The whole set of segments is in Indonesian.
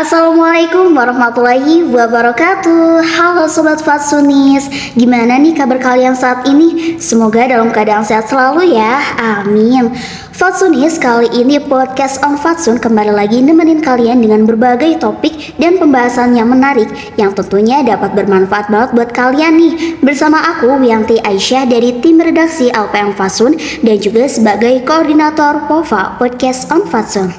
Assalamualaikum warahmatullahi wabarakatuh. Halo Sobat Fatsunis, gimana nih kabar kalian saat ini? Semoga dalam keadaan sehat selalu ya, amin. Fatsunis, kali ini podcast on Fatsun kembali lagi nemenin kalian dengan berbagai topik dan pembahasan yang menarik yang tentunya dapat bermanfaat banget buat kalian nih. Bersama aku Wiyanti Aisyah dari tim redaksi LPM Fatsun dan juga sebagai koordinator POVA Podcast on Fatsun.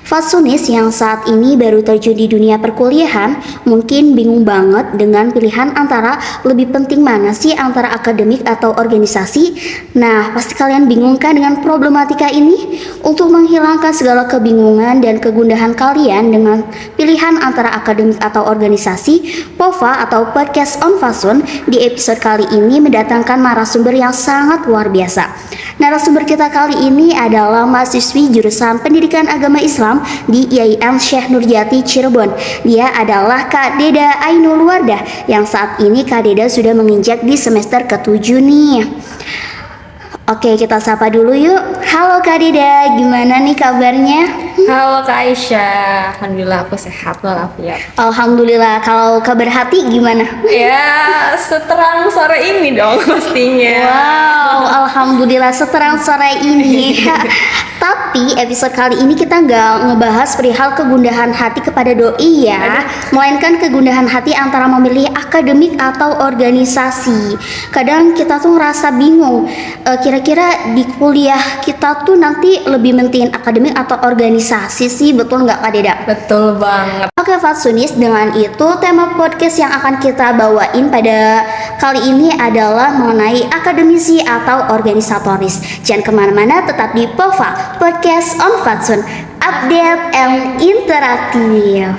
Fatsunis yang saat ini baru terjun di dunia perkuliahan mungkin bingung banget dengan pilihan antara lebih penting mana sih antara akademik atau organisasi. Nah, pasti kalian bingung kan dengan problematika ini? Untuk menghilangkan segala kebingungan dan kegundahan kalian dengan pilihan antara akademik atau organisasi, POVA atau Podcast on Fatsun di episode kali ini mendatangkan narasumber yang sangat luar biasa. Narasumber kita kali ini adalah mahasiswi jurusan Pendidikan Agama Islam di IAIN Syekh Nurjati Cirebon. Dia adalah Kak Deda Ainul Wardah yang saat ini Kak Deda sudah menginjak di semester ke-7 nih. Oke, kita sapa dulu yuk. Halo Kak Deda, gimana nih kabarnya? Halo Kak Aisyah, Alhamdulillah aku sehat walafiat. Alhamdulillah, kalau kabar hati gimana? Ya, seterang sore ini dong pastinya. Wow, Alhamdulillah seterang sore ini. Tapi episode kali ini kita nggak ngebahas perihal kegundahan hati kepada doi ya, melainkan kegundahan hati antara memilih akademik atau organisasi. Kadang kita tuh ngerasa bingung, kira-kira di kuliah kita tuh nanti lebih mentingin akademik atau organisasi sih, betul nggak Kak Deda? Betul banget. Oke Fatsunis, dengan itu tema podcast yang akan kita bawain pada kali ini adalah mengenai akademisi atau organisatoris. Jangan kemana-mana, tetap di POVA Podcast on Fatsun, update and interaktif.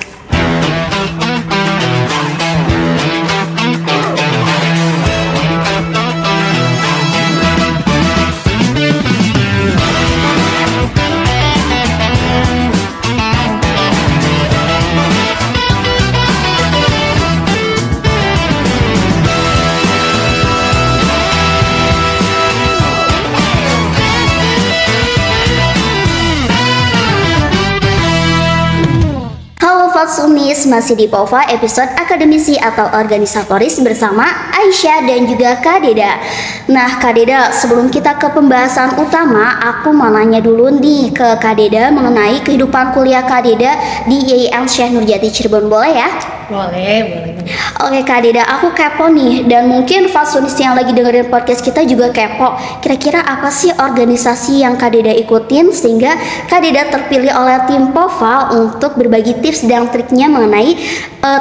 Fatsunis, masih di POVA episode akademisi atau organisatoris bersama Aisyah dan juga Kak Deda. Nah Kak Deda, sebelum kita ke pembahasan utama, aku mau nanya dulu nih ke Kak Deda mengenai kehidupan kuliah Kak Deda di IAIN Syekh Nurjati Cirebon, boleh ya? Boleh. Oke Kak Deda, aku kepo nih, dan mungkin Fatsunis yang lagi dengerin podcast kita juga kepo. Kira-kira apa sih organisasi yang Kak Deda ikutin sehingga Kak Deda terpilih oleh tim POVA untuk berbagi tips dan triknya mengenai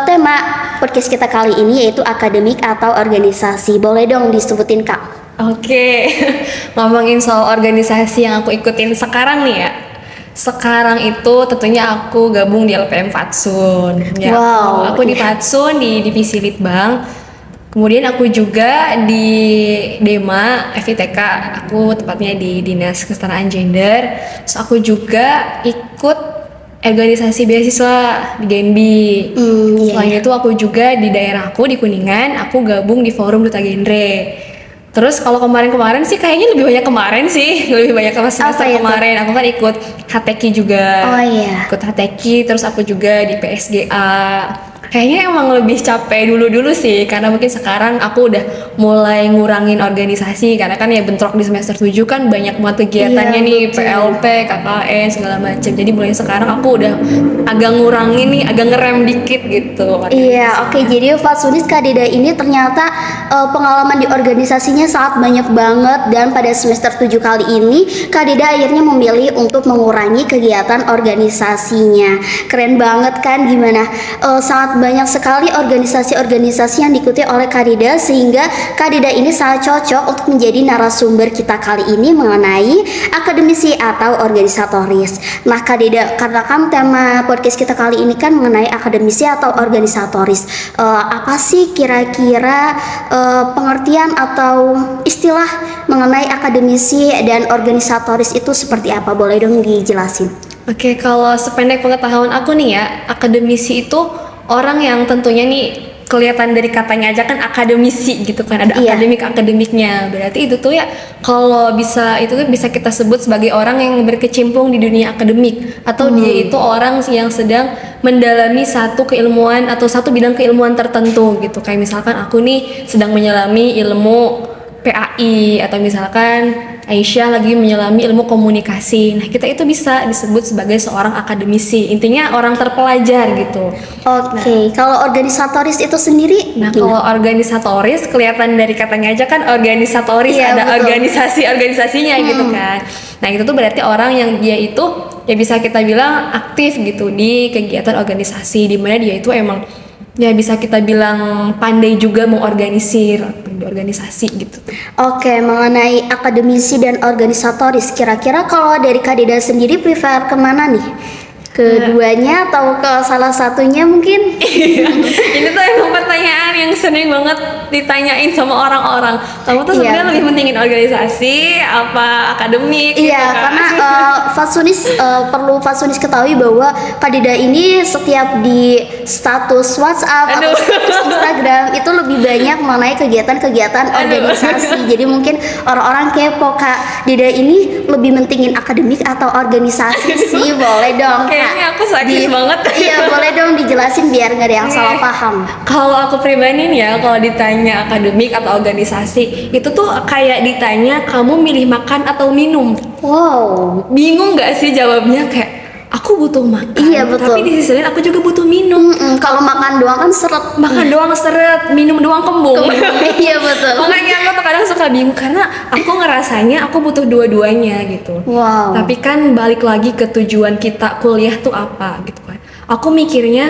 tema podcast kita kali ini, yaitu akademik atau organisasi. Boleh dong disebutin Kak? Oke, ngomongin soal organisasi yang aku ikutin sekarang nih ya. Sekarang itu tentunya aku gabung di LPM Fatsun. Ya, Wow. Aku di Fatsun di divisi Litbang. Kemudian aku juga di Dema FITK, aku tepatnya di Dinas Kesetaraan Gender. Terus aku juga ikut organisasi beasiswa di Genbi. Selain itu aku juga di daerahku di Kuningan, aku gabung di Forum Duta Genre. Terus kalau kemarin-kemarin sih kayaknya lebih banyak kemarin sih, lebih banyak ke semester kemarin. Aku kan ikut HTQ juga. Oh iya. Ikut HTQ, terus aku juga di PSGA. Kayaknya emang lebih capek dulu sih, karena mungkin sekarang aku udah mulai ngurangin organisasi, karena kan ya bentrok di semester 7 kan banyak banget kegiatannya nih, PLP, KKN, segala macam. Jadi mulai sekarang aku udah agak ngurangin nih, agak ngerem dikit gitu. Iya, oke. Jadi Fatsunis Kak Deda ini ternyata pengalaman di organisasinya sangat banyak banget, dan pada semester 7 kali ini Kak Deda akhirnya memilih untuk mengurangi kegiatan organisasinya. Keren banget kan, gimana? Sangat banyak sekali organisasi-organisasi yang diikuti oleh Kak Deda, sehingga Kak Deda ini sangat cocok untuk menjadi narasumber kita kali ini mengenai akademisi atau organisatoris. Nah Kak Deda, karena kan tema podcast kita kali ini kan mengenai akademisi atau organisatoris, apa sih kira-kira pengertian atau istilah mengenai akademisi dan organisatoris itu seperti apa? Boleh dong dijelasin? Oke, kalau sependek pengetahuan aku nih ya, akademisi itu orang yang tentunya nih kelihatan dari katanya aja kan akademisi gitu kan, ada Iya. akademiknya. Berarti itu tuh ya kalau bisa itu tuh bisa kita sebut sebagai orang yang berkecimpung di dunia akademik, atau dia itu orang yang sedang mendalami satu keilmuan atau satu bidang keilmuan tertentu gitu. Kayak misalkan aku nih sedang menyelami ilmu PAI, atau misalkan Aisyah lagi menyelami ilmu komunikasi. Nah, kita itu bisa disebut sebagai seorang akademisi. Intinya orang terpelajar gitu. Oke, kalau organisatoris itu sendiri Nah, gimana? kalau organisatoris kelihatan dari katanya aja kan organisatoris, Iya, ada betul. organisasi-organisasinya gitu kan. Nah, itu tuh berarti orang yang dia itu ya bisa kita bilang aktif gitu di kegiatan organisasi, di mana dia itu emang ya bisa kita bilang pandai juga mengorganisir di organisasi gitu. Oke, mengenai akademisi dan organisatoris, kira-kira kalau dari Kak Dida sendiri prefer kemana nih? Keduanya atau ke salah satunya mungkin? Ini tuh emang pertanyaan yang sering banget ditanyain sama orang-orang. Kamu tuh Iya. sebenarnya lebih pentingin organisasi apa akademik gitu Iya, kan? karena Fatsunis perlu Fatsunis ketahui bahwa Kak Dida ini setiap di status WhatsApp atau Aduh. status Instagram itu lebih banyak mengenai kegiatan-kegiatan Aduh. organisasi. Jadi mungkin orang-orang kepo, Kak Dida ini lebih mentingin akademik atau organisasi sih? Boleh dong, Kak. Kayaknya aku sadis banget. Iya, boleh dong dijelasin biar nggak ada yang salah paham. Kalau aku pribadi nih ya, kalau ditanya akademik atau organisasi, itu tuh kayak ditanya kamu milih makan atau minum. Wow. Bingung nggak sih jawabnya? Kayak aku butuh makan, Iya, betul. tapi di sisi lain aku juga butuh minum. Kalau makan doang kan seret. Makan doang seret, minum doang kembung. Iya, betul. Makanya aku tuh kadang suka bingung karena aku ngerasanya aku butuh dua-duanya gitu. Wow. Tapi kan balik lagi ke tujuan kita kuliah tuh apa gitu kan. Aku mikirnya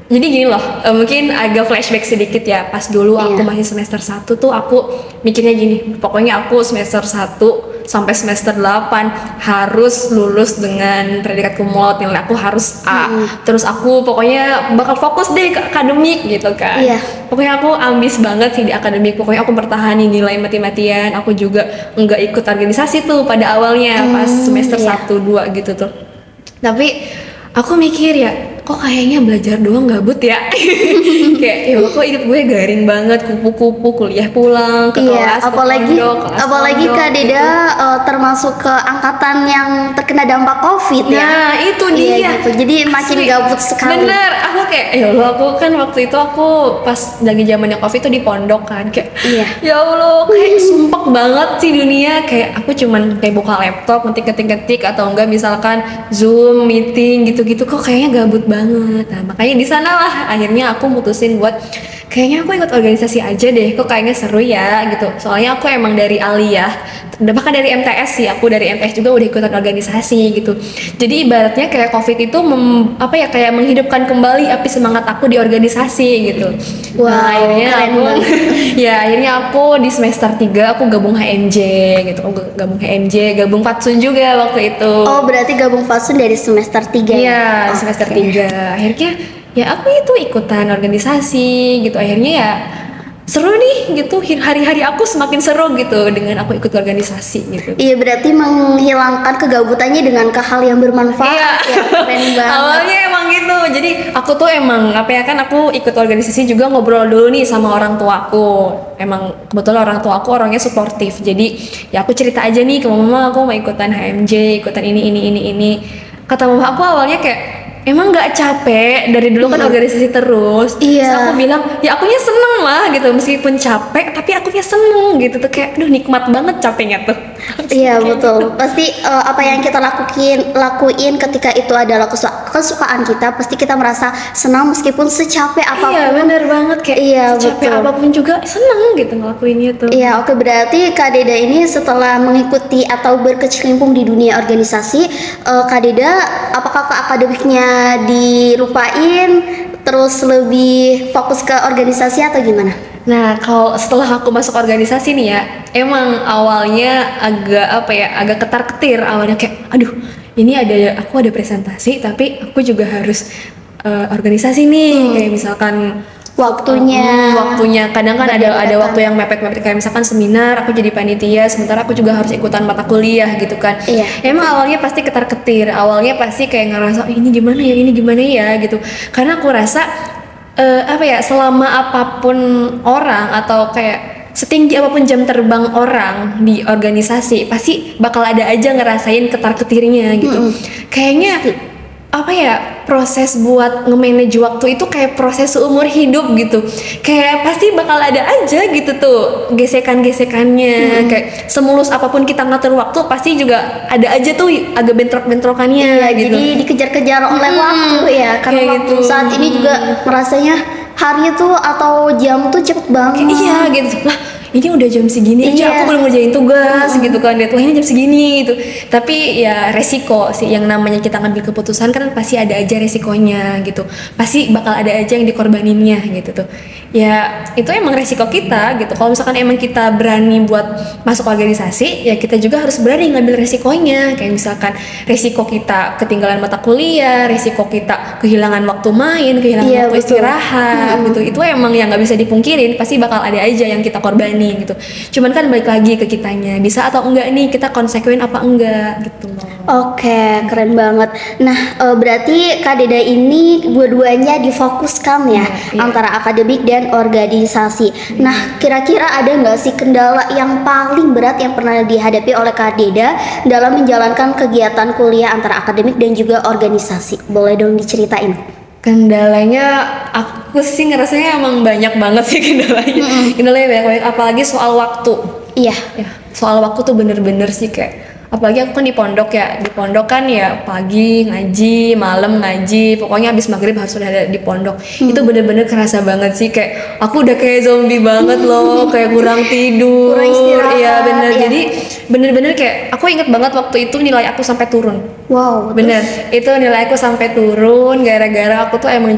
jadi gini loh, mungkin agak flashback sedikit ya. Pas dulu aku Iya. masih semester 1 tuh aku mikirnya gini, pokoknya aku semester 1 sampai semester 8 harus lulus dengan predikat cum laude, nilai aku harus A. Terus aku pokoknya bakal fokus deh ke akademik gitu kan. Iya. Pokoknya aku ambis banget sih di akademik. Pokoknya aku pertahanin nilai mati-matian. Aku juga nggak ikut organisasi tuh pada awalnya pas semester iya. 1 2 gitu tuh. Tapi aku mikir ya, kok kayaknya belajar doang gabut ya. Kayak ya kok hidup gue garing banget, kupu-kupu, kuliah pulang ke Iya, kelas, ke apalagi pondok, kelas apalagi pondok, Kak Dida gitu. termasuk ke angkatan yang terkena dampak COVID ya. Nah itu Iya, dia gitu. Jadi makin Asli. gabut sekali. Bener, aku kayak ya Allah, aku kan waktu itu aku pas lagi zamannya COVID tuh di pondok kan, kayak Iya. ya Allah kayak sumpek banget sih dunia. Kayak aku cuman kayak buka laptop ngetik atau enggak misalkan Zoom meeting gitu-gitu, kok kayaknya gabut banget. Nah makanya di sana lah akhirnya aku mutusin buat kayaknya aku ikut organisasi aja deh, kok kayaknya seru ya gitu. Soalnya aku emang dari aliyah, bahkan dari MTS sih, aku dari MTS juga udah ikutan organisasi gitu. Jadi ibaratnya kayak COVID itu kayak menghidupkan kembali api semangat aku di organisasi gitu. Wow, Nah, akhirnya keren aku banget. ya akhirnya aku di semester 3 aku gabung HMJ gitu. Aku gabung HMJ, gabung Fatsun juga waktu itu. Oh, berarti gabung Fatsun dari semester 3 Iya, ya? di semester Oke. 3. Akhirnya ya aku itu ikutan organisasi gitu. Akhirnya ya seru nih gitu. Hari-hari aku semakin seru gitu dengan aku ikut organisasi gitu. Iya, berarti menghilangkan kegabutannya dengan ke hal yang bermanfaat. Iya. Ya, keren banget. Awalnya emang gitu. Jadi aku tuh emang kan aku ikut organisasi juga ngobrol dulu nih sama orang tuaku. Emang kebetulan orang tuaku orangnya suportif. Jadi ya aku cerita aja nih ke mama, aku mau ikutan HMJ, ikutan ini. Kata mama aku awalnya kayak emang nggak capek dari dulu kan organisasi terus. Iya. Terus aku bilang ya akunya seneng lah gitu, meskipun capek tapi akunya seneng gitu tuh, kayak aduh nikmat banget capeknya tuh. Iya, betul. Pasti apa yang kita lakuin ketika itu adalah kesukaan kita, pasti kita merasa senang meskipun secapek apapun. Iya bener banget, kayak Iya, secapek betul. apapun juga seneng gitu ngelakuinnya tuh. Iya, oke, berarti Kak Deda ini setelah mengikuti atau berkecimpung di dunia organisasi, Kak Deda apakah ke akademiknya dilupain terus lebih fokus ke organisasi atau gimana? Nah, kalau setelah aku masuk organisasi nih ya, emang awalnya agak ketar-ketir awalnya, kayak aduh, ini aku ada presentasi tapi aku juga harus organisasi nih, kayak misalkan waktunya kadang kan ada berdekatan. waktu yang mepet-mepet, kayak misalkan seminar aku jadi panitia sementara aku juga harus ikutan mata kuliah gitu kan. Iya. Emang awalnya pasti ketar-ketir, awalnya pasti kayak ngerasa ini gimana ya gitu, karena aku rasa apa ya, selama apapun orang atau kayak setinggi apapun jam terbang orang di organisasi pasti bakal ada aja ngerasain ketar-ketirnya gitu. Kayaknya apa ya, proses buat nge-manage waktu itu kayak proses seumur hidup gitu. Kayak pasti bakal ada aja gitu tuh gesekan-gesekannya. Kayak semulus apapun kita ngatur waktu pasti juga ada aja tuh agak bentrok-bentrokannya gitu. Jadi dikejar-kejar oleh waktu ya, karena Kayak waktu gitu. saat ini juga merasanya hari tuh atau jam tuh cepet banget. Iya gitu lah, ini udah jam segini aja Iya. aku belum ngerjain tugas gitu kan, deadline-nya jam segini gitu. Tapi ya resiko sih, yang namanya kita ngambil keputusan kan pasti ada aja resikonya gitu, pasti bakal ada aja yang dikorbaninnya gitu tuh. Ya itu emang resiko kita gitu. Kalau misalkan emang kita berani buat masuk organisasi, ya kita juga harus berani ngambil resikonya. Kayak misalkan resiko kita ketinggalan mata kuliah, resiko kita kehilangan waktu main, kehilangan Iya, waktu betul. istirahat gitu. Itu emang yang nggak bisa dipungkirin, pasti bakal ada aja yang kita korbani gitu. Cuman kan balik lagi ke kitanya, bisa atau enggak nih kita konsekuen apa enggak gitu loh. Oke, keren banget. Nah, berarti Kak Deda ini dua-duanya difokuskan ya, Iya. antara akademik dan organisasi. Nah, kira-kira ada nggak sih kendala yang paling berat yang pernah dihadapi oleh Kak Deda dalam menjalankan kegiatan kuliah antara akademik dan juga organisasi? Boleh dong diceritain? Kendalanya aku sih ngerasanya emang banyak banget sih kendalanya. Kendalanya banyak, apalagi soal waktu. Iya. Ya, soal waktu tuh bener-bener sih kayak, apalagi aku kan di pondok ya, di pondok kan ya pagi ngaji, malam ngaji, pokoknya habis maghrib harus udah ada di pondok. Itu bener-bener kerasa banget sih, kayak aku udah kayak zombie banget loh, kayak kurang tidur. Kurang istirahat, Iya bener, iya. jadi bener-bener kayak aku inget banget waktu itu nilai aku sampai turun. Wow. Bener, itu nilai aku sampai turun gara-gara aku tuh emang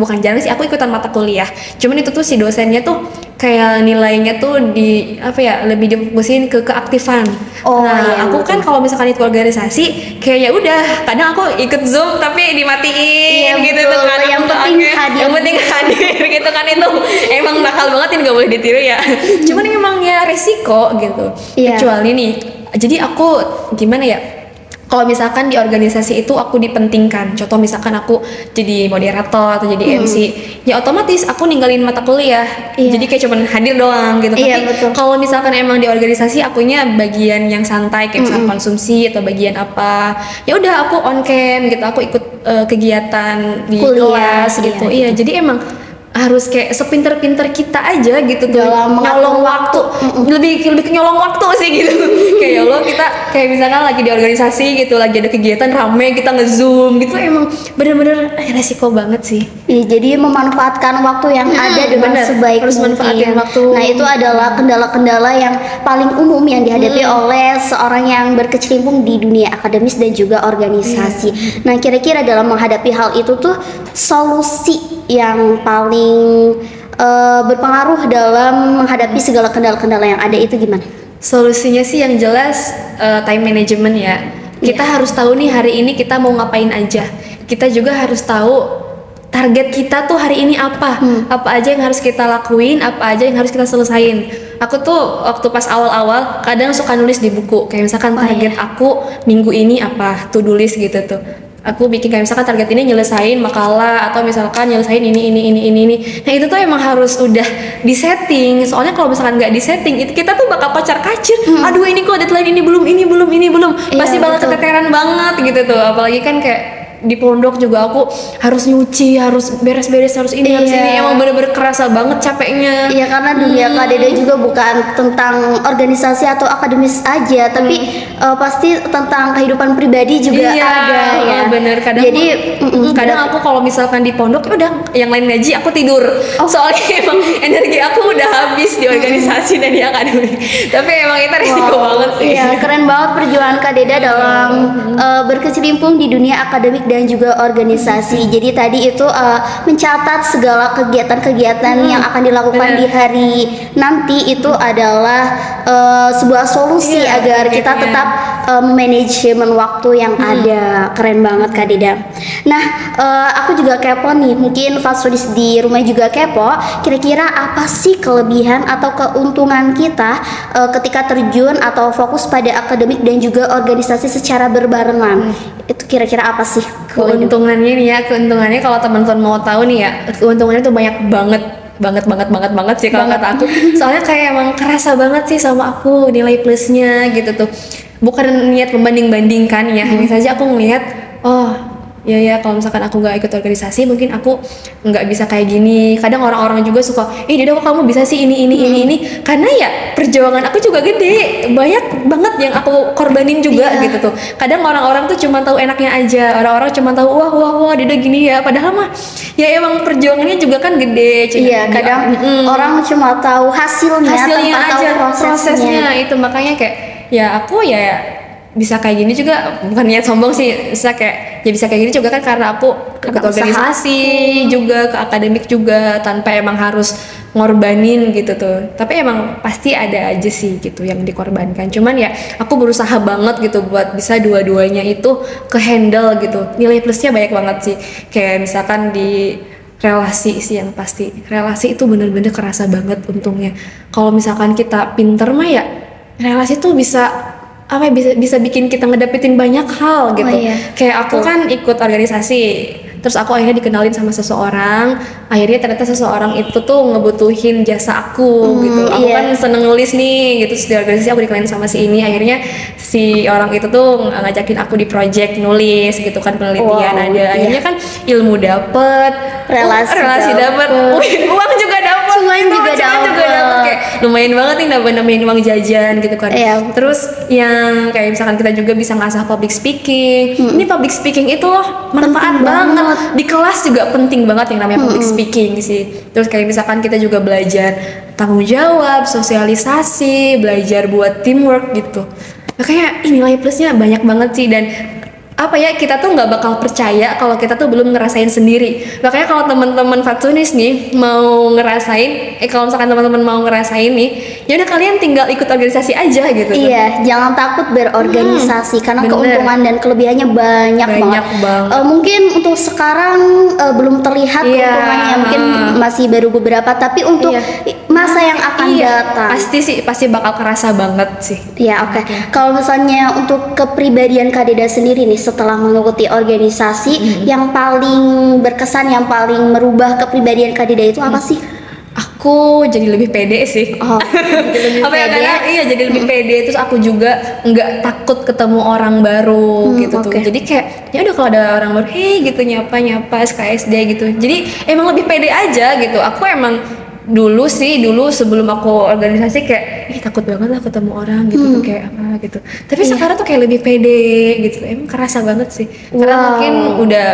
bukan jarang sih, aku ikutan mata kuliah. Cuman itu tuh si dosennya tuh kayak nilainya tuh di apa ya, lebih difokusin ke keaktifan. Oh, Nah, iya, aku betul. kan kalau misalkan itu organisasi kayak ya udah, kadang aku ikut Zoom tapi dimatiin Iya, gitu betul. tuh kan. Yang Aku penting kayak, hadir. yang penting hadir gitu kan, itu emang nakal banget, ini nggak boleh ditiru ya. Cuman emang ya resiko gitu. Iya. Kecuali nih, jadi aku gimana ya, kalau misalkan di organisasi itu aku dipentingkan, contoh misalkan aku jadi moderator atau jadi MC, ya otomatis aku ninggalin mata kuliah. Iya. Jadi kayak cuman hadir doang gitu. Iya, Tapi betul. kalau misalkan emang di organisasi akunya bagian yang santai, kayak misalkan konsumsi atau bagian apa, ya udah aku on cam gitu, aku ikut kegiatan di Kuliah, kelas gitu. iya, Iya, jadi emang harus kayak sepinter-pinter kita aja gitu tuh, Dalam nyolong mengatur waktu, lebih ke nyolong waktu sih gitu. Kayak ya Allah, kita kayak misalkan lagi di organisasi gitu, lagi ada kegiatan rame, kita nge-zoom gitu, emang bener-bener resiko banget sih. Iya, jadi memanfaatkan waktu yang ada dengan bener. sebaik Harus mungkin. manfaatin waktu. Nah, itu adalah kendala-kendala yang paling umum yang dihadapi oleh seorang yang berkecimpung di dunia akademis dan juga organisasi. Nah, kira-kira dalam menghadapi hal itu tuh solusi yang paling berpengaruh dalam menghadapi segala kendala-kendala yang ada itu gimana? Solusinya sih yang jelas time management ya. Kita harus tahu nih hari ini kita mau ngapain aja. Kita juga harus tahu target kita tuh hari ini apa. Apa aja yang harus kita lakuin, apa aja yang harus kita selesain. Aku tuh waktu pas awal-awal kadang suka nulis di buku. Kayak misalkan target aku minggu ini apa, to-do list gitu tuh. Aku bikin kayak misalkan target ini nyelesain makalah, atau misalkan nyelesain ini. Nah itu tuh emang harus udah disetting. Soalnya kalau misalkan nggak disetting, itu kita tuh bakal kocar-kacir. Aduh ini kok deadline ini belum. Pasti Iya, bakal betul. keteteran banget gitu tuh. Apalagi kan kayak di pondok juga aku harus nyuci, harus beres-beres, harus ini, harus ini. Iya. Emang bener-bener kerasa banget capeknya. Iya, karena dunia Kak Deda juga bukan tentang organisasi atau akademis aja, tapi pasti tentang kehidupan pribadi juga Iya, ada ya. bener. Kadang Jadi kadang aku kalau misalkan di pondok ya udah yang lain ngaji aku tidur. Soalnya emang energi aku udah habis di organisasi dan di akademik. Tapi emang itu resiko banget sih. Iya, keren banget perjuangan Kak Deda dalam berkecimpung di dunia akademik dan juga organisasi. Jadi tadi itu mencatat segala kegiatan-kegiatan yang akan dilakukan bener. di hari nanti itu adalah sebuah solusi Iya, agar kita targetnya. tetap manajemen waktu yang ada. Keren banget Kak Deda. Nah, aku juga kepo nih, mungkin Fatsunis di rumah juga kepo, kira-kira apa sih kelebihan atau keuntungan kita ketika terjun atau fokus pada akademik dan juga organisasi secara berbarengan? Itu kira-kira apa sih? Keuntungannya nih ya, keuntungannya kalau teman-teman mau tahu nih ya, keuntungannya tuh banyak banget sih kalau kata aku. Soalnya kayak emang kerasa banget sih sama aku nilai plusnya gitu tuh. Bukan niat membanding-bandingkan ya, hanya saja aku ngelihat, oh ya kalau misalkan aku nggak ikut organisasi mungkin aku nggak bisa kayak gini. Kadang orang-orang juga suka, Dida kok kamu bisa sih ini, karena ya perjuangan aku juga gede, banyak banget yang aku korbanin juga gitu tuh. Kadang orang-orang tuh cuma tahu enaknya aja, orang-orang cuma tahu wah Dida gini ya, padahal mah ya emang perjuangannya juga kan gede. Iya, kadang orang cuma tahu hasilnya tanpa aja, tahu prosesnya. itu makanya kayak ya aku ya bisa kayak gini juga bukan niat sombong sih, bisa kayak gini juga kan karena aku ikut organisasi juga, ke akademik juga, tanpa emang harus ngorbanin gitu tuh. Tapi emang pasti ada aja sih gitu yang dikorbankan, cuman ya aku berusaha banget gitu buat bisa dua-duanya itu ke handle gitu. Nilai plusnya banyak banget sih, kayak misalkan di relasi sih, yang pasti relasi itu bener-bener kerasa banget untungnya. Kalau misalkan kita pinter mah ya relasi tuh bisa bisa bikin kita ngedapetin banyak hal gitu. Kayak aku kan ikut organisasi, terus aku akhirnya dikenalin sama seseorang, akhirnya ternyata seseorang itu tuh ngebutuhin jasa aku gitu. Aku kan seneng nulis nih gitu, di organisasi aku dikenalin sama si ini, akhirnya si orang itu tuh ngajakin aku di project nulis gitu kan, penelitian ada. Akhirnya kan ilmu dapet, relasi dapet, uang juga dapet, semuanya juga dapet. Kayak lumayan banget nih nambahin uang jajan gitu kan. Terus yang kayak misalkan kita juga bisa ngasah public speaking. Ini public speaking itu loh manfaat banget. Di kelas juga penting banget yang namanya public speaking sih. Terus kayak misalkan kita juga belajar tanggung jawab, sosialisasi, belajar buat teamwork gitu. Makanya nilai plusnya banyak banget sih, dan kita tuh nggak bakal percaya kalau kita tuh belum ngerasain sendiri. Makanya kalau teman-teman Fatsunis nih mau ngerasain, kalau misalkan teman-teman mau ngerasain nih, ya udah kalian tinggal ikut organisasi aja gitu. Iya, jangan takut berorganisasi karena keuntungan dan kelebihannya banyak banget. Mungkin untuk sekarang belum terlihat keuntungannya, mungkin masih baru beberapa, tapi untuk masa yang akan datang pasti bakal kerasa banget sih. Iya, oke. Kalau misalnya untuk kepribadian Kak Dida sendiri nih setelah mengikuti organisasi, yang paling berkesan, yang paling merubah kepribadian Kak Dida itu apa sih? Aku jadi lebih pede sih. Jadi lebih pede. Jadi lebih pede. Terus aku juga nggak takut ketemu orang baru gitu tuh. Jadi kayak ya udah kalau ada orang baru, gitu nyapa SKSD gitu. Jadi emang lebih pede aja gitu. Aku emang dulu sebelum aku organisasi kayak takut banget lah ketemu orang gitu tuh, kayak apa gitu. Tapi sekarang tuh kayak lebih pede gitu. Emang kerasa banget sih. Karena mungkin udah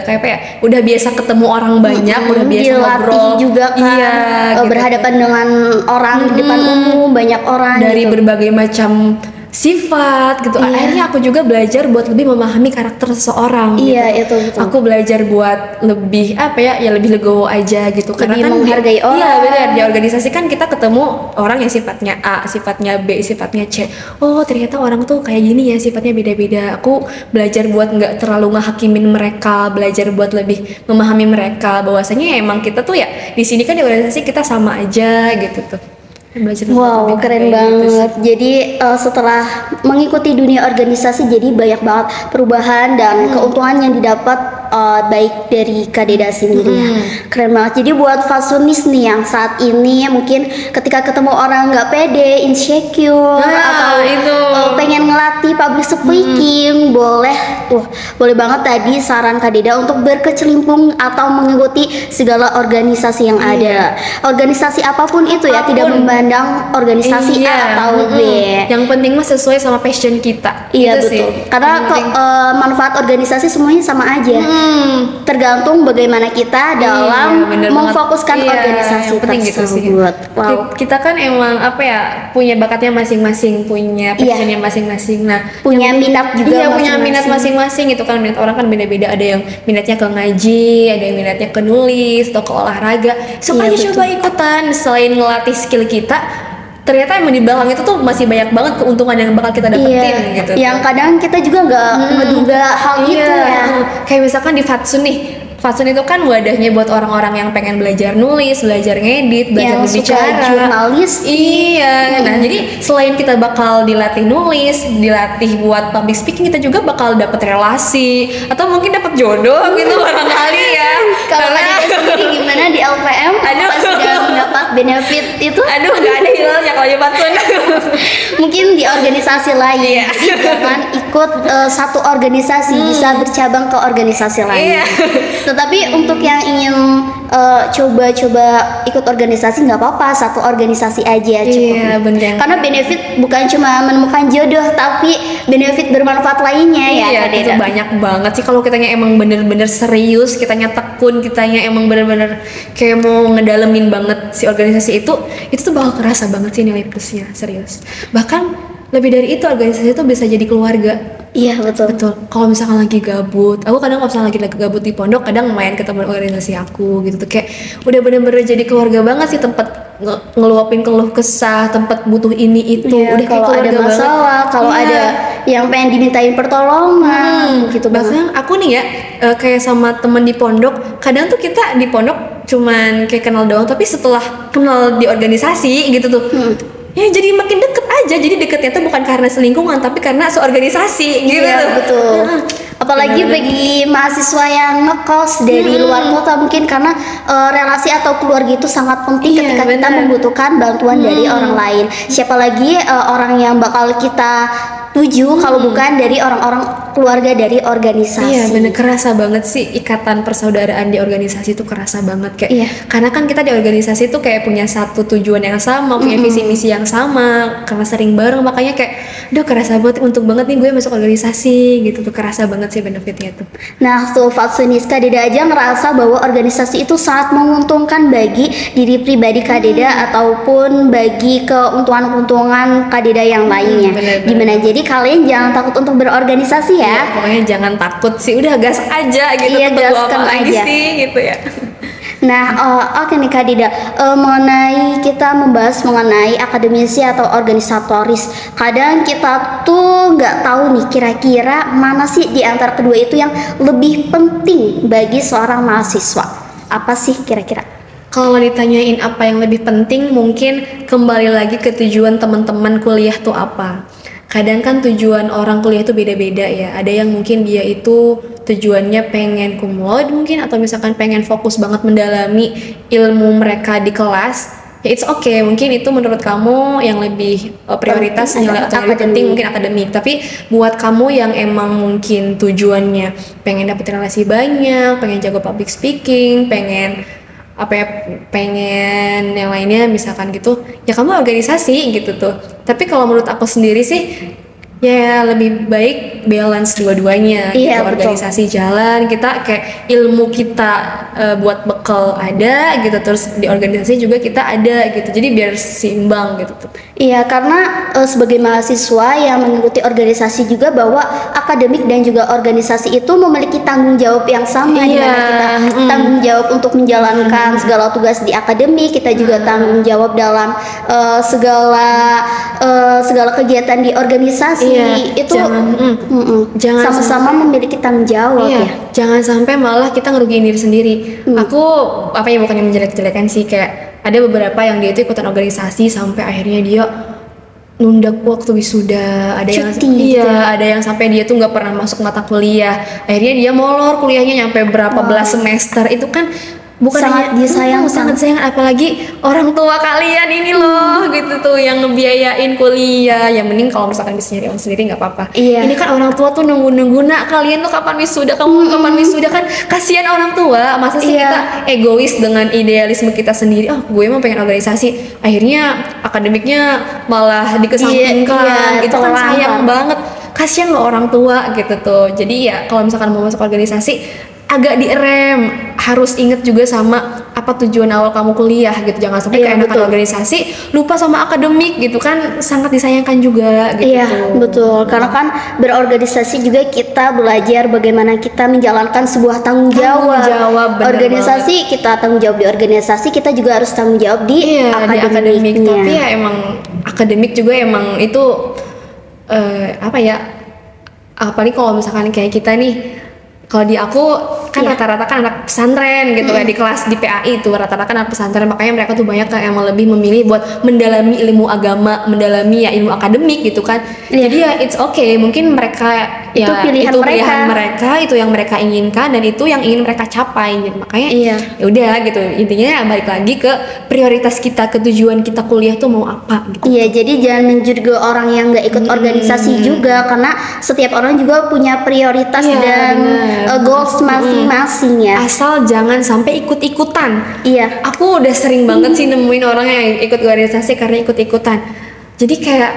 kayak apa ya? Udah biasa ketemu orang banyak, udah biasa ngobrol juga kan. Gitu. Berhadapan dengan orang di depan umum, banyak orang dari berbagai macam sifat gitu. Akhirnya aku juga belajar buat lebih memahami karakter seseorang gitu. Itu betul. Aku belajar buat lebih lebih legowo aja gitu. Lebih karena kan menghargai orang. Iya benar, di organisasi kan kita ketemu orang yang sifatnya A, sifatnya B, sifatnya C. Oh ternyata orang tuh kayak gini ya, sifatnya beda-beda. Aku belajar buat nggak terlalu ngehakimin mereka, belajar buat lebih memahami mereka, bahwasanya emang kita tuh ya di sini kan di organisasi kita sama aja gitu tuh. Wow, keren banget. Jadi setelah mengikuti dunia organisasi, jadi banyak banget perubahan dan keuntungan yang didapat baik dari Kak Dida sendiri. Keren banget. Jadi buat Fatsunis nih yang saat ini mungkin ketika ketemu orang nggak pede, insecure, atau pengen ngelatih public speaking, boleh banget tadi saran Kak Dida untuk berkecimpung atau mengikuti segala organisasi yang ada. Organisasi apapun itu ya, tidak memandang organisasi A atau B. Yang penting mah sesuai sama passion kita. Iya betul. Sih. Karena manfaat organisasi semuanya sama aja. Tergantung bagaimana kita dalam memfokuskan organisasi tersebut. Gitu. Wow. Kita kan emang punya bakatnya masing-masing, punya passionnya masing-masing. Nah, punya minat juga. Punya minat masing-masing itu kan. Minat orang kan beda-beda. Ada yang minatnya ke ngaji, ada yang minatnya ke nulis atau ke olahraga. Sukanya coba ikutan. Selain ngelatih skill kita, ternyata emang di belakang itu tuh masih banyak banget keuntungan yang bakal kita dapetin gitu. Yang kadang kita juga nggak ngeduga hal itu ya. Kayak misalkan di Fatsun nih, Fatsun itu kan wadahnya buat orang-orang yang pengen belajar nulis, belajar ngedit, belajar Yang suka berbicara. jurnalis. Iya. Nah, jadi selain kita bakal dilatih nulis, dilatih buat public speaking, kita juga bakal dapet relasi atau mungkin dapet jodoh gitu barangkali ya. Kalau Kadida sendiri gimana di LPM? Aduh. Apa sudah mendapat benefit itu? Aduh, nggak ada hilalnya kalau di Fatsun. Mungkin di organisasi lain. Iya. Jadi jangan ikut satu organisasi, bisa bercabang ke organisasi lain. Iya. Tetapi untuk yang ingin coba-coba ikut organisasi nggak apa-apa, satu organisasi aja cukup. Iya, bener. Karena benefit bukan cuma menemukan jodoh, tapi benefit bermanfaat lainnya ya. Iya, Kak itu Deda. banyak banget sih kalau kitanya emang bener-bener serius, kitanya tekun, kitanya emang bener-bener kayak mau ngedalemin banget si organisasi itu tuh bakal kerasa banget sih nilai plusnya, serius. Bahkan lebih dari itu, organisasi itu bisa jadi keluarga. Iya betul. Betul. Kalau misalkan lagi gabut, aku kadang kalau misalkan lagi gabut di pondok, kadang main ke teman organisasi aku gitu tuh, kayak udah bener-bener jadi keluarga banget sih, tempat ngeluapin keluh kesah, tempat butuh ini itu, Iya, udah kayak kalau ada keluarga masalah, banget. kalau Iya. ada yang pengen dimintain pertolongan gitu banget. Bahkan aku nih ya, kayak sama temen di pondok, kadang tuh kita di pondok cuman kayak kenal doang, tapi setelah kenal di organisasi gitu tuh, ya jadi makin deket aja. Jadi deketnya tuh bukan karena selingkungan, tapi karena seorganisasi gitu. Iya betul. Apalagi bagi mahasiswa yang ngekos dari luar kota, mungkin karena relasi atau keluarga itu sangat penting Iya, ketika kita benar. membutuhkan bantuan dari orang lain. Siapa lagi orang yang bakal kita tuju kalau bukan dari orang-orang keluarga dari organisasi. Iya bener, kerasa banget sih ikatan persaudaraan di organisasi itu, kerasa banget kayak. Iya. Karena kan kita di organisasi tuh kayak punya satu tujuan yang sama, punya visi misi yang sama, karena sering bareng, makanya kayak duh kerasa banget, untung banget nih gue masuk organisasi gitu tuh, kerasa banget sih benefitnya tuh. Nah, tuh Fatsunis, Kak Deda aja ngerasa bahwa organisasi itu sangat menguntungkan bagi diri pribadi Kak Deda ataupun bagi keuntungan-keuntungan Kak Deda yang lainnya. bener-bener. Gimana? Jadi kalian jangan takut untuk berorganisasi ya. Iya, pokoknya jangan takut sih, udah gas aja gitu, Iya, tunggu gaskan apa lagi aja. sih gitu ya. Nah, oke nih Kak Dida, mengenai kita membahas mengenai akademisi atau organisatoris, kadang kita tuh nggak tahu nih kira-kira mana sih di antara kedua itu yang lebih penting bagi seorang mahasiswa. Apa sih kira-kira? Kalau ditanyain apa yang lebih penting, mungkin kembali lagi ke tujuan teman-teman kuliah tuh apa. Kadang kan tujuan orang kuliah itu beda-beda ya. Ada yang mungkin dia itu tujuannya pengen cum laude mungkin, atau misalkan pengen fokus banget mendalami ilmu mereka di kelas. Ya it's okay, mungkin itu menurut kamu yang lebih prioritas Penting, nilai atau yang lebih akademik. penting mungkin akademik. Tapi buat kamu yang emang mungkin tujuannya pengen dapet relasi banyak, pengen jago public speaking, pengen apa ya, pengen yang lainnya misalkan gitu, ya kamu organisasi gitu tuh. Tapi kalau menurut aku sendiri sih ya lebih baik balance dua-duanya. Iya, gitu. betul. Organisasi jalan, kita kayak ilmu kita buat bekal ada gitu, terus di organisasi juga kita ada gitu, jadi biar seimbang gitu tuh. Iya, karena sebagai mahasiswa yang mengikuti organisasi juga bahwa akademik dan juga organisasi itu memiliki tanggung jawab yang sama, di Iya, mana kita tanggung jawab untuk menjalankan segala tugas di akademik, kita juga tanggung jawab dalam segala kegiatan di organisasi. Iya, Itu jangan sama-sama memiliki tanggung jawab Iya, ya. jangan sampai malah kita ngerugiin diri sendiri. Aku apa ya, bukannya menjelek-jelekan sih, kayak ada beberapa yang dia itu ikutan organisasi sampai akhirnya dia nunda waktu wisuda, ada yang Cuti gitu iya, ada yang sampai dia tuh nggak pernah masuk mata kuliah. Akhirnya dia molor kuliahnya nyampe berapa belas semester. Itu kan bukan Sangat hanya disayangkan. sangat sayang, apalagi orang tua kalian ini loh gitu tuh yang ngebiayain kuliah. Yang mending kalau misalkan bisa nyari uang sendiri nggak apa-apa. Iya. Ini kan orang tua tuh nunggu-nunggu, nak kalian tuh kapan wisuda, kamu kapan wisuda, kan kasihan orang tua. Masa sih Iya. kita egois dengan idealisme kita sendiri, oh gue emang pengen organisasi, akhirnya akademiknya malah dikesampingkan. Iya, Itu kan terlambat. sayang banget, kasihan loh orang tua gitu tuh. Jadi ya kalau misalkan mau masuk organisasi agak direm, harus inget juga sama apa tujuan awal kamu kuliah gitu. Jangan sampai Iya, keenakan betul. organisasi lupa sama akademik gitu, kan sangat disayangkan juga gitu. Iya, betul. Karena kan berorganisasi juga kita belajar bagaimana kita menjalankan sebuah tanggung jawab. bener Organisasi kita tanggung jawab di organisasi, kita juga harus tanggung jawab di Iya, di akademik. akademiknya. Tapi ya emang akademik juga emang itu apa ya, apalagi kalau misalkan kayak kita nih, Kalau di aku kan Iya. rata-rata kan anak pesantren gitu kan, di kelas di PAI itu rata-rata kan anak pesantren, makanya mereka tuh banyak yang lebih memilih buat mendalami ilmu agama, mendalami ya ilmu akademik gitu kan. Iya. Jadi ya it's okay, mungkin mereka Itu ya pilihan mereka, itu yang mereka inginkan dan itu yang ingin mereka capai gitu. Makanya Iya. ya udah gitu, intinya ya balik lagi ke prioritas kita, ke tujuan kita kuliah tuh mau apa gitu. Iya, jadi jangan menjudge orang yang nggak ikut organisasi juga, karena setiap orang juga punya prioritas Iya, dan bener. goals masing-masing ya. Asal jangan sampai ikut-ikutan. Iya. Aku udah sering banget sih nemuin orang yang ikut organisasi karena ikut-ikutan. Jadi kayak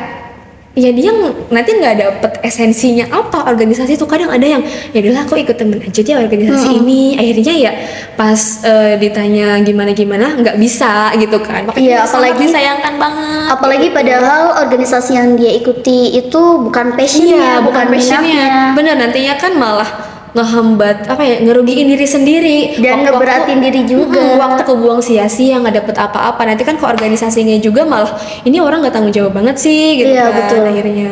ya dia nanti nggak dapet esensinya apa organisasi tuh. Kadang ada yang ya udahlah aku ikut temen aja dia organisasi ini, akhirnya ya pas ditanya gimana nggak bisa gitu kan. Makanya Iya, sangat apalagi disayangkan banget. Apalagi padahal organisasi yang dia ikuti itu bukan passionnya, Iya, bukan passionnya. minatnya. Bener, nantinya kan malah ngehambat ngerugiin diri sendiri Dan ngeberatin diri juga. waktu kebuang sia-sia nggak dapet apa-apa. Nanti kan ke organisasinya juga malah ini orang nggak tanggung jawab banget sih gitu Iya, kan betul. akhirnya.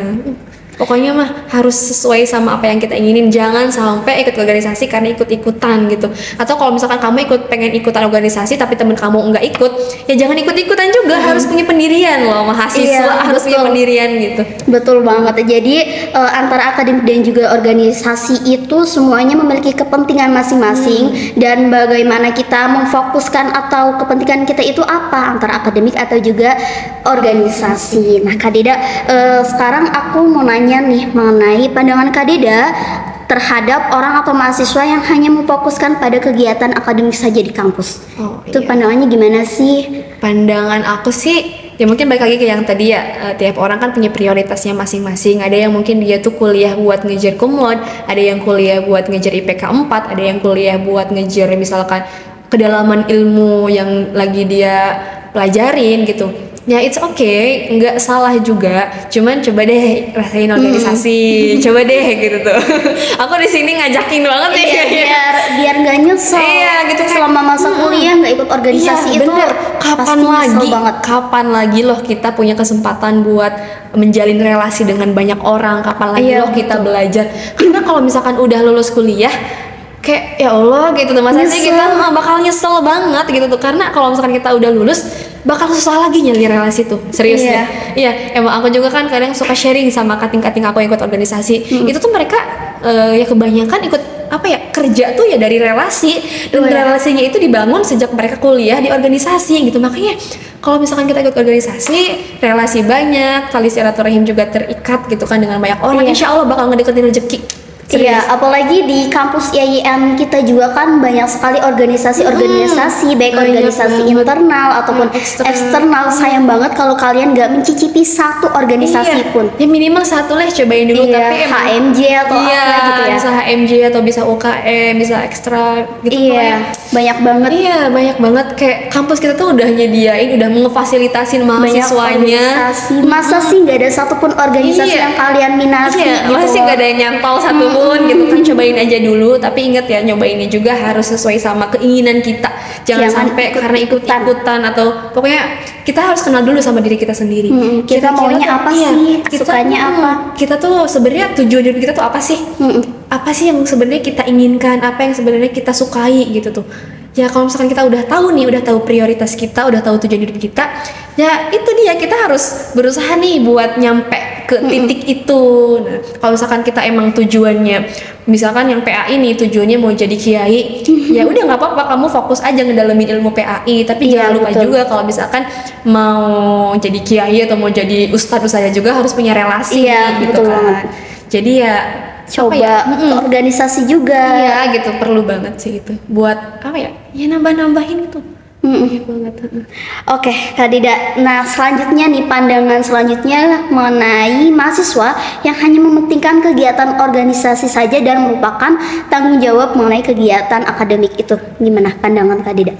Pokoknya mah harus sesuai sama apa yang kita inginin, jangan sampai ikut organisasi karena ikut-ikutan gitu. Atau kalau misalkan kamu pengen ikutan organisasi tapi temen kamu nggak ikut, ya jangan ikut-ikutan juga, harus punya pendirian loh, mahasiswa Iya, harus punya betul. pendirian gitu. Betul banget. Jadi antara akademik dan juga organisasi itu semuanya memiliki kepentingan masing-masing, dan bagaimana kita memfokuskan atau kepentingan kita itu apa antara akademik atau juga organisasi. Nah, Kak Dida, sekarang aku mau nanya nih mengenai pandangan Kak Dida terhadap orang atau mahasiswa yang hanya memfokuskan pada kegiatan akademik saja di kampus. Oh, Itu iya. pandangannya gimana sih? Pandangan aku sih ya mungkin balik lagi ke yang tadi ya, tiap orang kan punya prioritasnya masing-masing. Ada yang mungkin dia tuh kuliah buat ngejar kumlot, ada yang kuliah buat ngejar IPK 4, ada yang kuliah buat ngejar misalkan kedalaman ilmu yang lagi dia pelajarin gitu. Ya it's okay, nggak salah juga. Cuman coba deh rasain organisasi, coba deh gitu tuh. Aku di sini ngajakin banget nih. Iya, biar nggak nyesel. Iya, gitu kan. Selama masa kuliah nggak ikut organisasi Iya, itu bener. Kapan pasti nyesel lagi? banget. Kapan lagi loh kita punya kesempatan buat menjalin relasi dengan banyak orang? Kapan lagi Iya, loh kita betul. belajar? Karena kalau misalkan udah lulus kuliah, kayak ya Allah gitu tuh, masa sih Nyesel. kita bakal nyesel banget gitu tuh. Karena kalau misalkan kita udah lulus, bakal susah lagi nyari relasi tuh, serius Iya. deh. Iya, emang aku juga kan kadang suka sharing sama kating-kating aku yang ikut organisasi. Itu tuh mereka ya kebanyakan ikut apa ya, kerja tuh ya dari relasi, dan Oh, ya. relasinya itu dibangun sejak mereka kuliah di organisasi gitu. Makanya kalau misalkan kita ikut organisasi, relasi banyak, tali silaturahim juga terikat gitu kan dengan banyak orang. Iya. Insya Allah bakal ngedeketin rezeki. Iya, apalagi di kampus IAIN kita juga kan banyak sekali organisasi-organisasi, baik banyak organisasi banget. internal ataupun Eksternal. eksternal. Sayang banget kalau kalian nggak mencicipi satu organisasi Iya. pun. Ya minimal satu lah cobain dulu, Iya, tapi emang HMJ atau iya, apa gitu ya. bisa HMJ atau bisa UKM, bisa ekstra gitu. Iya, pokoknya. banyak banget. Iya, banyak banget. Kayak kampus kita tuh udah nyediain, udah ngefasilitasin Banyak mahasiswanya. organisasi. Masa sih nggak ada satupun organisasi Iya. yang kalian minati Iya, gitu masih loh. gak ada yang nyantol satupun gitu kan. Cobain aja dulu, tapi ingat ya, nyobainnya juga harus sesuai sama keinginan kita. Jangan sampai karena ikut-ikutan atau pokoknya kita harus kenal dulu sama diri kita sendiri. Kita maunya tuh- apa iya, sih? Sukanya apa? Kita tuh sebenarnya tujuan hidup kita tuh apa sih? Apa sih yang sebenarnya kita inginkan? Apa yang sebenarnya kita sukai gitu tuh? Ya kalau misalkan kita udah tahu nih, udah tahu prioritas kita, udah tahu tujuan hidup kita, ya itu dia, kita harus berusaha nih buat nyampe ke titik itu. Nah, kalau misalkan kita emang tujuannya, misalkan yang PAI nih tujuannya mau jadi kiai, ya udah nggak apa-apa, kamu fokus aja ngedalamin ilmu PAI. Tapi Iya, jangan lupa betul. juga kalau misalkan mau jadi kiai atau mau jadi ustadz saya juga harus punya relasi, Iya, gitu betul kan. banget. Jadi ya Coba apa ya? ke organisasi juga. Iya gitu, perlu banget sih itu buat apa ya? Ya nambah-nambahin gitu. Iya banget. Oke, Kak Dida. Nah, selanjutnya nih, pandangan selanjutnya mengenai mahasiswa yang hanya mementingkan kegiatan organisasi saja dan merupakan tanggung jawab mengenai kegiatan akademik itu. Gimana pandangan Kak Dida?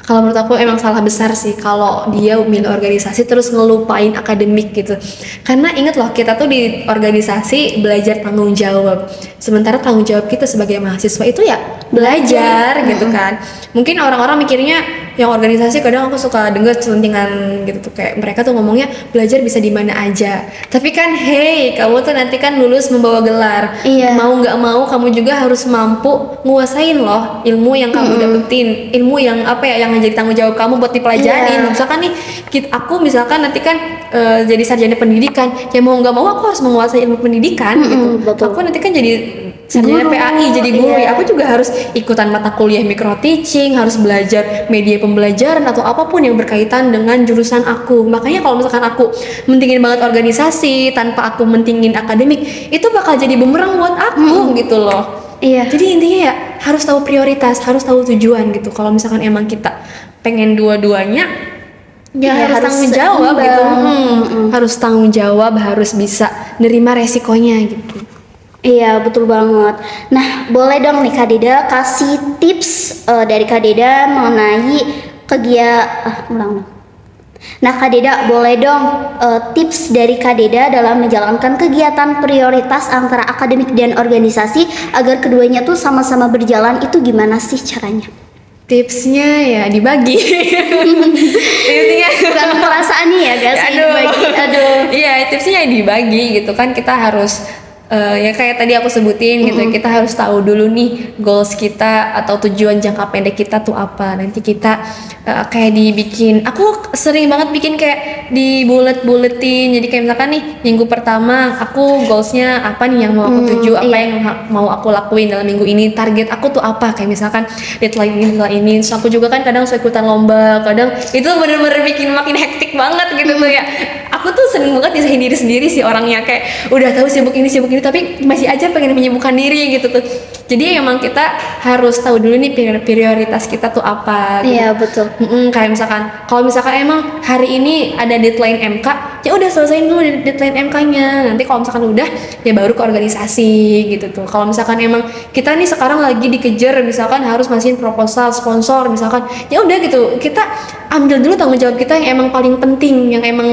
Kalau menurut aku emang salah besar sih kalau dia milih organisasi terus ngelupain akademik gitu. Karena inget loh, kita tuh di organisasi belajar tanggung jawab. Sementara tanggung jawab kita sebagai mahasiswa itu ya belajar gitu kan. Mungkin orang-orang mikirnya yang organisasi kadang aku suka denger celentingan gitu tuh, kayak mereka tuh ngomongnya belajar bisa di mana aja. Tapi kan hey, kamu tuh nanti kan lulus membawa gelar. Iya. Mau nggak mau kamu juga harus mampu nguasain loh ilmu yang kamu dapetin, ilmu yang apa ya, yang jadi tanggung jawab kamu buat dipelajarin. Iya. Misalkan nih aku misalkan nanti kan jadi sarjana pendidikan, ya mau nggak mau aku harus menguasai ilmu pendidikan gitu. betul. Aku nanti kan jadi sarjana Guru, PAI, jadi guru iya. ya, aku juga harus ikutan mata kuliah micro teaching, harus belajar media pembelajaran atau apapun yang berkaitan dengan jurusan aku. Makanya kalau misalkan aku mentingin banget organisasi tanpa aku mentingin akademik, itu bakal jadi bumerang buat aku gitu loh. Iya. Jadi intinya ya harus tahu prioritas, harus tahu tujuan gitu. Kalau misalkan emang kita pengen dua-duanya, ya Iya, harus harus tanggung jawab seimbang. gitu. Harus tanggung jawab, harus bisa nerima resikonya gitu. Iya, betul banget. Nah, boleh dong nih Kak Deda kasih tips dari Kak Deda mengenai ulang. Nah, Kak Deda boleh dong tips dari Kak Deda dalam menjalankan kegiatan prioritas antara akademik dan organisasi agar keduanya tuh sama-sama berjalan, itu gimana sih caranya? Tipsnya ya dibagi. Tipsnya Bukan perasaannya ya guys, dibagi. Aduh. Iya, tipsnya ya dibagi gitu kan, kita harus ya kayak tadi aku sebutin gitu, kita harus tahu dulu nih goals kita atau tujuan jangka pendek kita tuh apa. Nanti kita kayak dibikin, aku sering banget bikin kayak di buletin. Jadi kayak misalkan nih minggu pertama aku goalsnya apa nih yang mau aku tuju, apa yang mau aku lakuin dalam minggu ini, target aku tuh apa, kayak misalkan deadline ini. So, aku juga kan kadang suka ikutan lomba, kadang itu bener-bener bikin makin hektik banget gitu tuh ya. Aku tuh seneng banget nyusahin diri sendiri sih orangnya, kayak udah tahu sibuk ini tapi masih aja pengen menyibukkan diri gitu tuh. Jadi emang kita harus tahu dulu nih prioritas kita tuh apa gitu. Iya, betul. Kayak misalkan kalau misalkan emang hari ini ada deadline MK, ya udah selesaiin dulu deadline MK-nya. Nanti kalau misalkan udah, ya baru ke organisasi gitu tuh. Kalau misalkan emang kita nih sekarang lagi dikejar misalkan harus masukin proposal sponsor misalkan, ya udah gitu, kita ambil dulu tanggung jawab kita yang emang paling penting, yang emang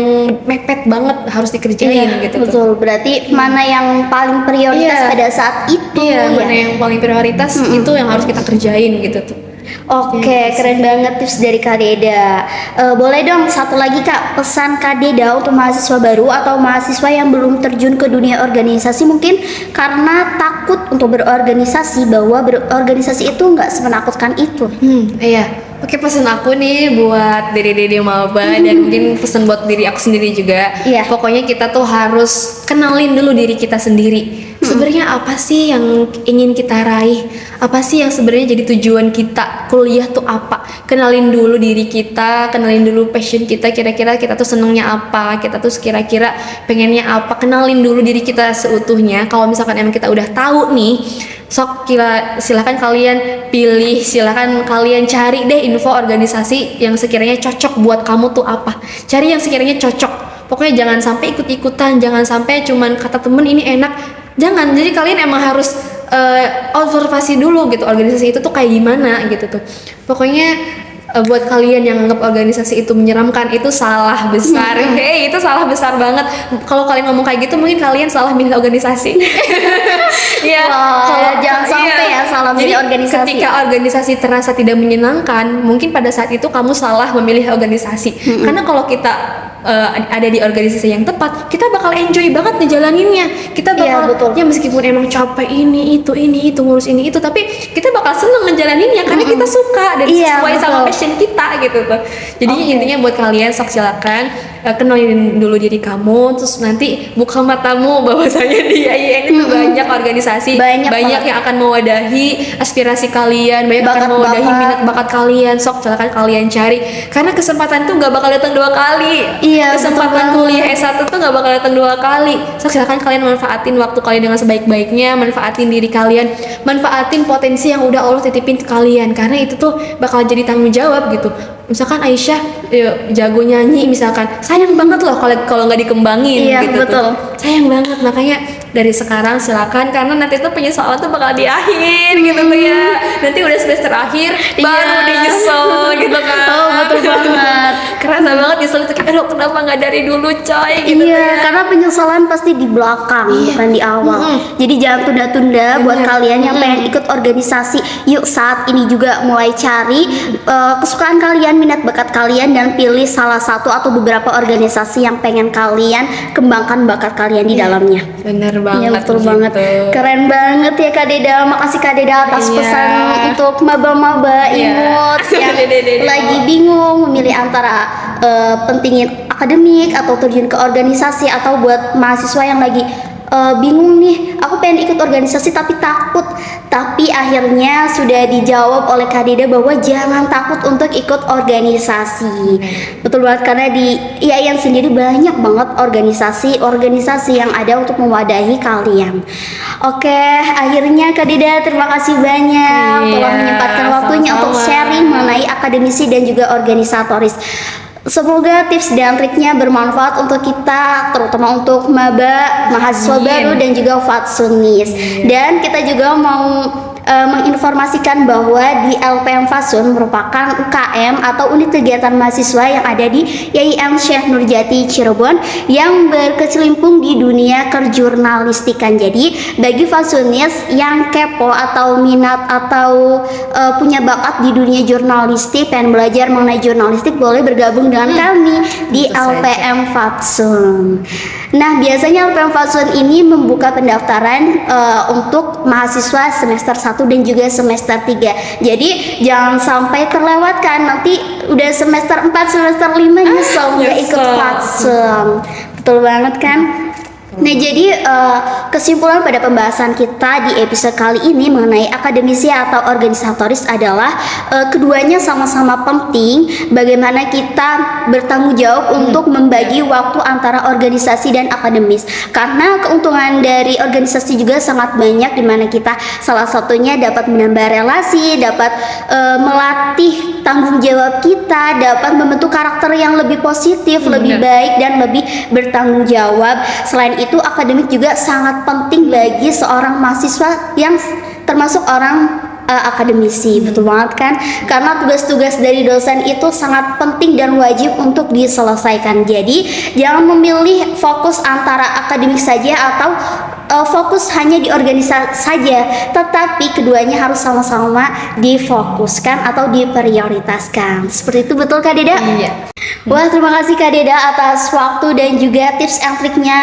mepet banget harus dikerjain gitu tuh. Betul, berarti mana yang paling prioritas pada saat itu Iya, ya. mana yang paling prioritas itu yang harus kita kerjain gitu tuh. Oke, keren banget tips dari Kak Deda. Boleh dong satu lagi Kak, pesan Kak Deda untuk mahasiswa baru atau mahasiswa yang belum terjun ke dunia organisasi, mungkin karena takut untuk berorganisasi, bahwa berorganisasi itu nggak semenakutkan itu. Iya. Oke, pesan aku nih buat dede-dede maba dan mungkin pesan buat diri aku sendiri juga. Iya. Pokoknya kita tuh harus kenalin dulu diri kita sendiri. Sebenarnya apa sih yang ingin kita raih? Apa sih yang sebenarnya jadi tujuan kita kuliah tuh apa? Kenalin dulu diri kita, kenalin dulu passion kita, kira-kira kita tuh senengnya apa, kita tuh kira-kira pengennya apa. Kenalin dulu diri kita seutuhnya. Kalau misalkan emang kita udah tahu nih, sok silakan kalian pilih, silakan kalian cari deh info organisasi yang sekiranya cocok buat kamu tuh apa. Cari yang sekiranya cocok. Pokoknya jangan sampai ikut-ikutan, jangan sampai cuman kata temen ini enak. Jangan, jadi kalian emang harus observasi dulu gitu organisasi itu tuh kayak gimana gitu tuh. Pokoknya buat kalian yang anggap organisasi itu menyeramkan, itu salah besar. Hey, itu salah besar banget. Kalau kalian ngomong kayak gitu, mungkin kalian salah milih organisasi. Ya, Wah, jangan sampai ya salah milih jadi, organisasi. ketika organisasi terasa tidak menyenangkan, mungkin pada saat itu kamu salah memilih organisasi. Karena kalau kita ada di organisasi yang tepat, kita bakal enjoy banget ngejalaninnya. Kita bakal betul. ya meskipun emang capek ini itu ngurus ini itu, tapi kita bakal seneng ngejalaninnya karena kita suka dan sesuai sama passion kita gitu tuh. Jadi intinya buat kalian sok silakan kenalin dulu diri kamu, terus nanti buka matamu bahwasanya di IAIN itu banyak organisasi, banyak yang akan mewadahi aspirasi kalian, banyak akan mewadahi minat bakat kalian. Sok silakan kalian cari, karena kesempatan tuh nggak bakal datang 2 kali. Kesempatan kuliah S1 tuh gak bakal datang 2 kali. So, silakan kalian manfaatin waktu kalian dengan sebaik-baiknya, manfaatin diri kalian, manfaatin potensi yang udah Allah titipin ke kalian, karena itu tuh bakal jadi tanggung jawab gitu. Misalkan Aisyah jago nyanyi misalkan, sayang banget loh kalau nggak dikembangin gitu tuh. Sayang banget, makanya dari sekarang silakan, karena nanti tuh penyesalan tuh bakal di akhir gitu tuh ya. Nanti udah semester akhir baru dinyesel gitu kan. Oh, betul banget. Keren kerasa banget nyesel itu kayak aduh kenapa nggak dari dulu coy gitu Iya, ya. karena penyesalan pasti di belakang, bukan di awal. Jadi jangan tunda-tunda buat kalian yang pengen ikut organisasi. Yuk saat ini juga mulai cari kesukaan kalian, minat bakat kalian, dan pilih salah satu atau beberapa organisasi yang pengen kalian kembangkan bakat kalian di dalamnya. Bener Iya banget. betul gitu. banget. Keren banget ya Kak Deda. Makasih Kak Deda atas Iya. pesan untuk maba-maba Iya. imut yang Dede. lagi bingung memilih antara pentingin akademik atau terjun ke organisasi, atau buat mahasiswa yang lagi bingung nih, aku pengen ikut organisasi tapi takut. Tapi akhirnya sudah dijawab oleh Kak Deda bahwa jangan takut untuk ikut organisasi. Betul banget, karena di IAIN sendiri banyak banget organisasi yang ada untuk mewadahi kalian. Oke, akhirnya Kak Deda terima kasih banyak Iya, telah menyempatkan waktunya untuk sama-sama. sharing mengenai akademisi dan juga organisatoris. Semoga tips dan triknya bermanfaat untuk kita, terutama untuk maba, mahasiswa Amin. baru, dan juga Fatsunis. Dan kita juga mau menginformasikan bahwa di LPM Fatsun merupakan UKM atau unit kegiatan mahasiswa yang ada di IAIN Syekh Nurjati Cirebon yang berkecimpung di dunia kerjurnalistikan. Jadi bagi Fatsunis yang kepo atau minat atau punya bakat di dunia jurnalistik, pengen belajar mengenai jurnalistik, boleh bergabung dengan kami di Tentu saja. LPM Fatsun. Nah, biasanya LPM Fatsun ini membuka pendaftaran untuk mahasiswa semester 1 dan juga semester 3. Jadi jangan sampai terlewatkan, nanti udah semester 4, semester 5 nyesel nggak ikut nyesel. Fatsun. Betul banget kan? Nah, jadi kesimpulan pada pembahasan kita di episode kali ini mengenai akademisi atau organisatoris adalah keduanya sama-sama penting. Bagaimana kita bertanggung jawab untuk membagi waktu antara organisasi dan akademis. Karena keuntungan dari organisasi juga sangat banyak, di mana kita salah satunya dapat menambah relasi, dapat melatih tanggung jawab kita, dapat membentuk karakter yang lebih positif, lebih baik, dan lebih bertanggung jawab. Selain itu, akademik juga sangat penting bagi seorang mahasiswa yang termasuk orang akademisi. Betul banget kan? Karena tugas-tugas dari dosen itu sangat penting dan wajib untuk diselesaikan. Jadi jangan memilih fokus antara akademik saja atau fokus hanya di organisasi saja, tetapi keduanya harus sama-sama difokuskan atau diprioritaskan. Seperti itu, betul Kak Deda? Iya. Wah, terima kasih Kak Deda atas waktu dan juga tips and triknya,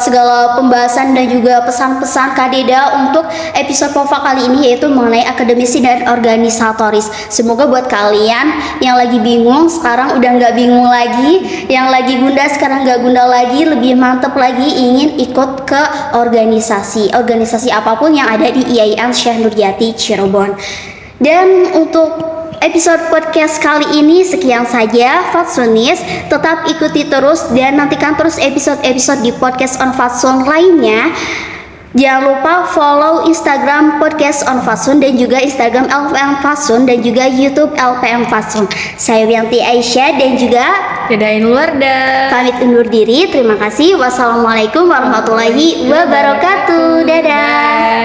segala pembahasan dan juga pesan-pesan Kak Deda untuk episode POVA kali ini, yaitu mengenai akademisi dan organisatoris. Semoga buat kalian yang lagi bingung sekarang udah nggak bingung lagi, yang lagi gundah sekarang nggak gundah lagi, lebih mantep lagi ingin ikut ke organisasi apapun yang ada di IAIN Syekh Nurjati Cirebon. Dan untuk episode podcast kali ini sekian saja, Fatsunis. Tetap ikuti terus dan nantikan terus episode-episode di podcast on Fatsun lainnya. Jangan lupa follow Instagram podcast on Fatsun dan juga Instagram LPM Fatsun dan juga YouTube LPM Fatsun. Saya Wianti Aisyah dan juga Dedain Wardah. pamit undur diri. Terima kasih. Wassalamualaikum warahmatullahi wabarakatuh. Dadah.